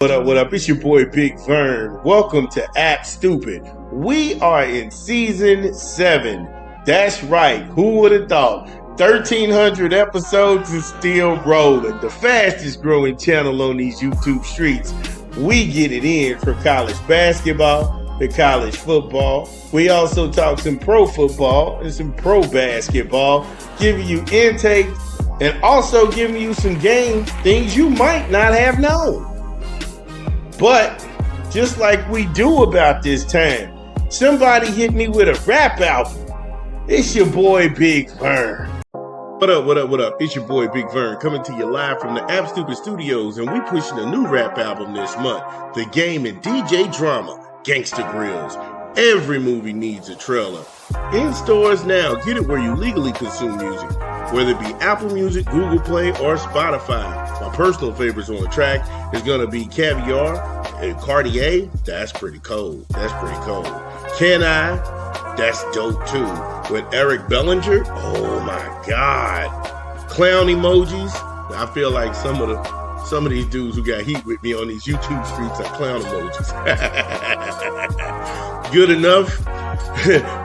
What up, what up? It's your boy Big Vern. Welcome to App Stupid. We are in season 7. That's right. Who would have thought? 1,300 episodes is still rolling. The fastest growing channel on these YouTube streets. We get it in from college basketball to college football. We also talk some pro football and some pro basketball, giving you intake and also giving you some game things you might not have known. But just like we do about this time, somebody hit me with a rap album. It's your boy Big Vern. What up, what up, what up? It's your boy Big Vern coming to you live from the App Stupid Studios, and we pushing a new rap album this month. The Game and DJ Drama, Gangsta Grills. Every movie needs a trailer. In stores now. Get it where you legally consume music, whether it be Apple Music, Google Play, or Spotify. My personal favorites on the track is going to be Caviar and Cartier. That's pretty cold. That's pretty cold. Can I? That's dope too. With Eric Bellinger. Oh my God. Clown emojis. I feel like some of these dudes who got heat with me on these YouTube streets are clown emojis. Good enough.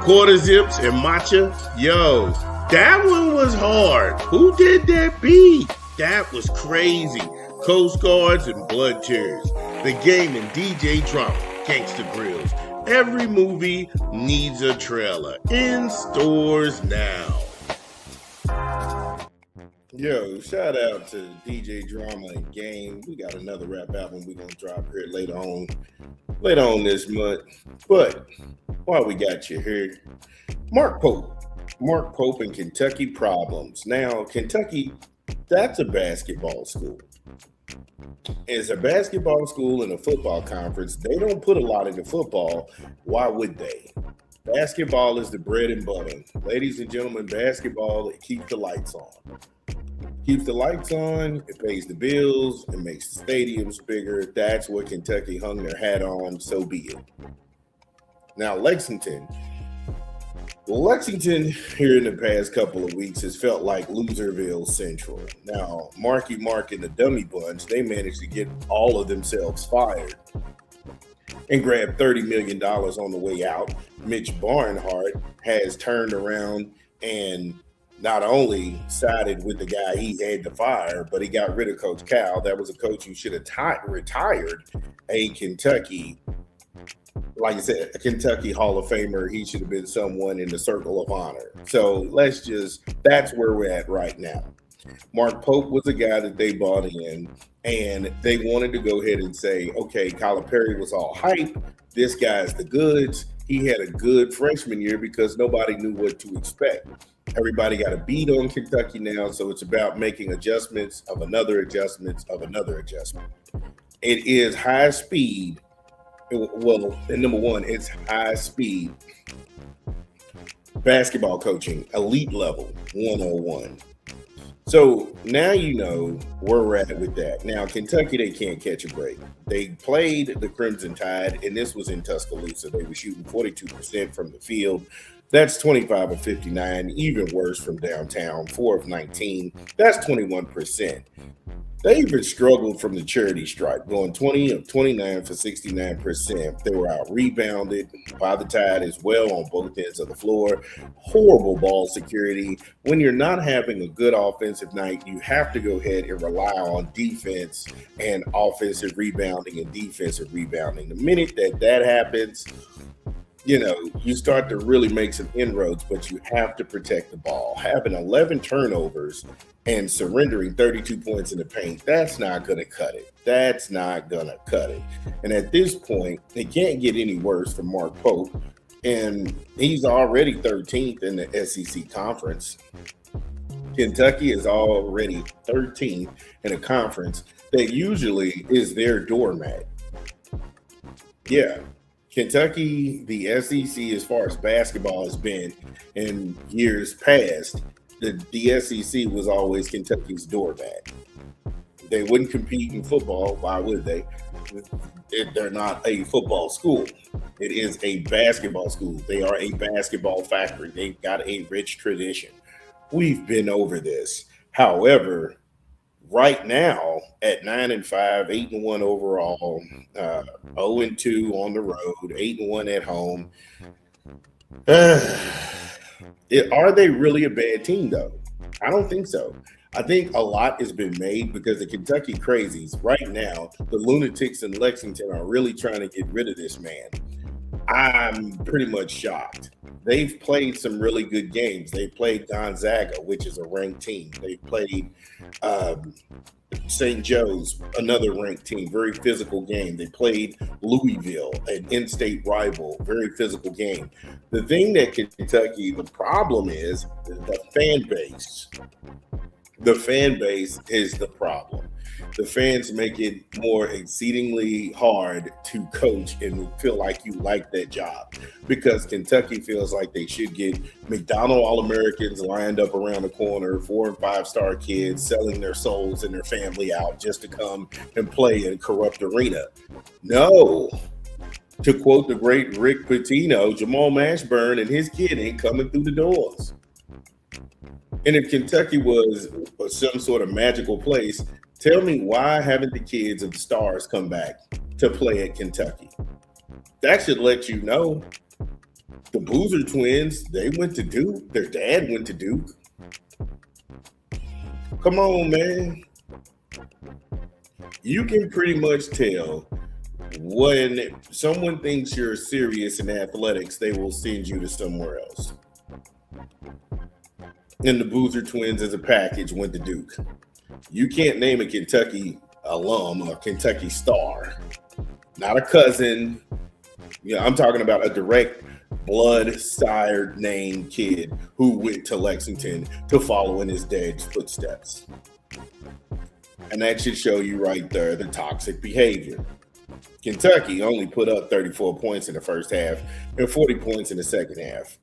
Quarter zips and matcha. Yo, that one was hard. Who did that beat? That was crazy. Coast Guards and Blood Tears. The Game and DJ Drama, Gangsta Grills. Every movie needs a trailer. In stores now. Yo, shout out to DJ Drama and Game. We got another rap album we're gonna drop here later on this month. But while we got you here, Mark Pope and Kentucky Problems. Now, Kentucky, that's a basketball school. It's a basketball school and a football conference. They don't put a lot into football. Why would they? Basketball is the bread and butter. Ladies and gentlemen, basketball, it keeps the lights on. Keeps the lights on, it pays the bills, it makes the stadiums bigger. That's what Kentucky hung their hat on, so be it. Now, Lexington here in the past couple of weeks has felt like Loserville Central. Now, Marky Mark and the Dummy Bunch, they managed to get all of themselves fired and grab $30 million on the way out. Mitch Barnhart has turned around and not only sided with the guy he had to fire, but he got rid of Coach Cal. That was a coach who should have retired a Kentucky, like I said, a Kentucky Hall of Famer. He should have been someone in the Circle of Honor. So that's where we're at right now. Mark Pope was a guy that they bought in, and they wanted to go ahead and say, okay, Calipari was all hype. This guy's the goods. He had a good freshman year because nobody knew what to expect. Everybody got a beat on Kentucky now, so it's about making adjustments of another adjustment of another adjustment. It is high speed. Well, and number one, it's high speed basketball coaching, elite level 101. So now you know where we're at with that. Now, Kentucky, they can't catch a break. They played the Crimson Tide, and this was in Tuscaloosa. They were shooting 42% from the field. That's 25 of 59, even worse from downtown, 4 of 19. That's 21%. They even struggled from the charity stripe, going 20 of 29 for 69%. They were out rebounded by the Tide as well on both ends of the floor. Horrible ball security. When you're not having a good offensive night, you have to go ahead and rely on defense and offensive rebounding and defensive rebounding. The minute that happens, you start to really make some inroads, but you have to protect the ball. Having 11 turnovers and surrendering 32 points in the paint, that's not going to cut it. That's not going to cut it. And at this point, it can't get any worse for Mark Pope. And he's already 13th in the SEC conference. Kentucky is already 13th in a conference that usually is their doormat. Yeah. Kentucky, the SEC, as far as basketball has been in years past, the SEC was always Kentucky's doormat. They wouldn't compete in football. Why would they? They're not a football school. It is a basketball school. They are a basketball factory. They've got a rich tradition. We've been over this. However, Right now, at 9-5, 8-1 overall, 0-2 on the road, 8-1 at home. Are they really a bad team, though? I don't think so. I think a lot has been made because the Kentucky Crazies, right now, the lunatics in Lexington are really trying to get rid of this man. I'm pretty much shocked. They've played some really good games. They played Gonzaga, which is a ranked team. They played um, St. Joe's, another ranked team, very physical game. They played Louisville, an in-state rival, very physical game. The thing that Kentucky, the problem is the fan base. The fan base is the problem. The fans make it more exceedingly hard to coach and feel like you like that job because Kentucky feels like they should get McDonald All-Americans lined up around the corner, 4 and 5-star kids selling their souls and their family out just to come and play in a corrupt arena. No. To quote the great Rick Pitino, Jamal Mashburn and his kid ain't coming through the doors. And if Kentucky was some sort of magical place, tell me why haven't the kids of the Stars come back to play at Kentucky? That should let you know. The Boozer twins, they went to Duke. Their dad went to Duke. Come on, man. You can pretty much tell when someone thinks you're serious in athletics, they will send you to somewhere else. And the Boozer twins as a package went to Duke. You can't name a Kentucky alum or Kentucky star. Not a cousin. I'm talking about a direct blood sired named kid who went to Lexington to follow in his dad's footsteps. And that should show you right there the toxic behavior. Kentucky only put up 34 points in the first half and 40 points in the second half.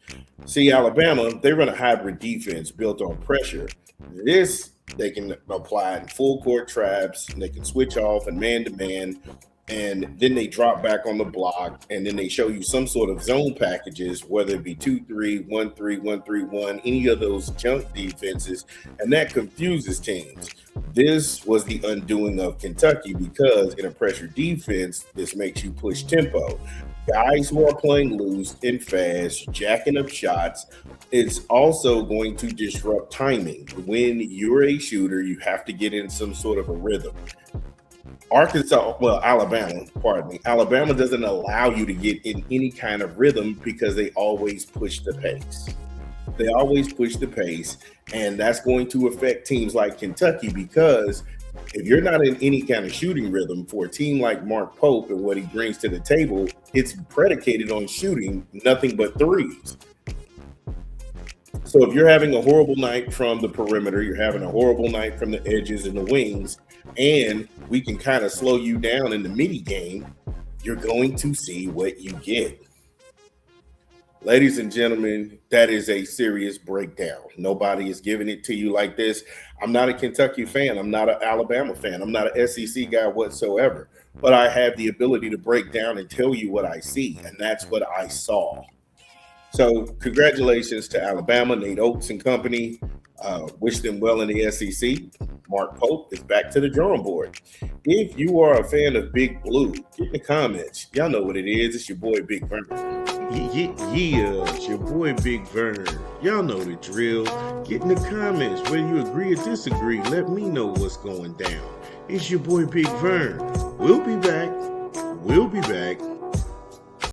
See, Alabama, they run a hybrid defense built on pressure. This, they can apply in full court traps, and they can switch off and man-to-man, and then they drop back on the block, and then they show you some sort of zone packages, whether it be 2-3, 1-3, 1-3-1, any of those junk defenses, and that confuses teams. This was the undoing of Kentucky because in a pressure defense, this makes you push tempo. Guys who are playing loose and fast, jacking up shots, it's also going to disrupt timing. When you're a shooter, you have to get in some sort of a rhythm. Alabama doesn't allow you to get in any kind of rhythm because they always push the pace. They always push the pace, and that's going to affect teams like Kentucky because if you're not in any kind of shooting rhythm for a team like Mark Pope and what he brings to the table, it's predicated on shooting nothing but threes. So if you're having a horrible night from the perimeter, you're having a horrible night from the edges and the wings, and we can kind of slow you down in the mini game, you're going to see what you get. Ladies and gentlemen, that is a serious breakdown. Nobody is giving it to you like this. I'm not a Kentucky fan. I'm not an Alabama fan. I'm not an SEC guy whatsoever. But I have the ability to break down and tell you what I see, and that's what I saw. So congratulations to Alabama, Nate Oates and company. Wish them well in the SEC. Mark Pope is back to the drawing board. If you are a fan of Big Blue, get in the comments. Y'all know what it is. It's your boy, Big Vern. Yeah, it's your boy, Big Vern. Y'all know the drill. Get in the comments. Whether you agree or disagree, let me know what's going down. It's your boy, Big Vern. We'll be back.